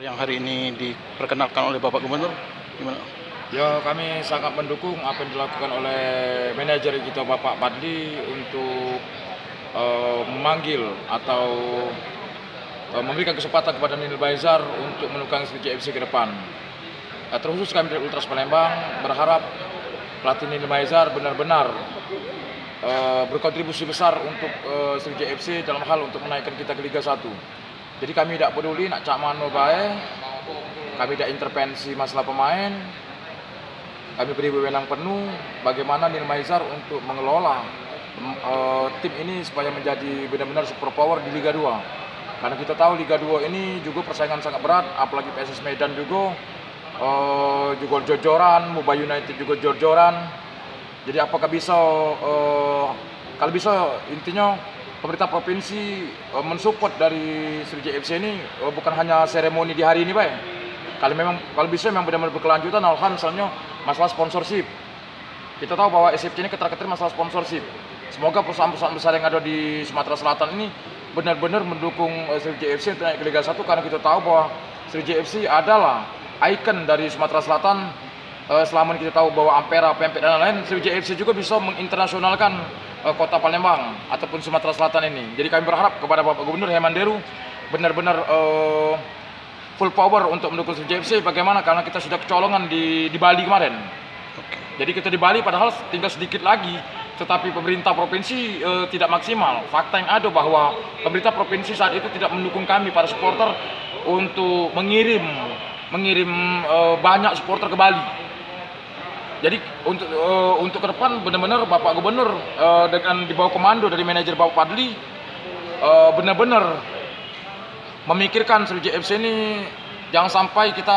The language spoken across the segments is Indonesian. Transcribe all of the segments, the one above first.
Yang hari ini diperkenalkan oleh Bapak Gubernur, gimana? Ya, kami sangat mendukung apa yang dilakukan oleh manajer kita Bapak Padli untuk memanggil atau memberikan kesempatan kepada Nil Baizar untuk menukang Sriwijaya FC ke depan. Terkhusus kami dari Ultras Palembang berharap pelatih Nil Baizar benar-benar berkontribusi besar untuk Sriwijaya FC dalam hal untuk menaikkan kita ke Liga 1. Jadi kami tidak peduli nak cak mano bae, kami tidak intervensi masalah pemain. Kami beri wewenang penuh bagaimana Nil Baizar untuk mengelola tim ini supaya menjadi benar-benar super power di Liga 2. Karena kita tahu Liga 2 ini juga persaingan sangat berat, apalagi PSS Medan juga jor-joran, Muba United juga jor-joran. Jadi apakah bisa kalau bisa intinya pemerintah provinsi mensupport dari Sriwijaya FC ini bukan hanya seremoni di hari ini, Pak. Kalau bisa memang benar-benar berkelanjutan, misalnya masalah sponsorship. Kita tahu bahwa SFC ini ketar-ketir masalah sponsorship. Semoga perusahaan-perusahaan besar yang ada di Sumatera Selatan ini benar-benar mendukung Sriwijaya FC untuk naik ke Liga 1, karena kita tahu bahwa Sriwijaya FC adalah ikon dari Sumatera Selatan. Selama ini kita tahu bahwa Ampera, Pempek dan lain-lain, Sriwijaya FC juga bisa menginternasionalkan kota Palembang ataupun Sumatera Selatan ini. Jadi kami berharap kepada Bapak Gubernur Hemanderu benar-benar full power untuk mendukung Sriwijaya FC. Bagaimana? Karena kita sudah kecolongan di Bali kemarin. Jadi kita di Bali padahal tinggal sedikit lagi, tetapi pemerintah provinsi tidak maksimal. Fakta yang ada bahwa pemerintah provinsi saat itu tidak mendukung kami para supporter untuk mengirim banyak supporter ke Bali. Jadi untuk ke depan benar-benar Bapak Gubernur dengan di bawah komando dari manajer Bapak Padli benar-benar memikirkan Sriwijaya FC ini jangan sampai kita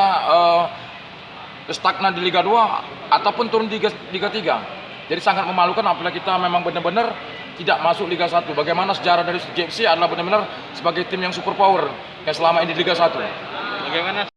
stagnan di Liga 2 ataupun turun di Liga 3. Jadi sangat memalukan apabila kita memang benar-benar tidak masuk Liga 1. Bagaimana sejarah dari Sriwijaya FC adalah benar-benar sebagai tim yang super power yang selama ini di Liga 1. Bagaimana?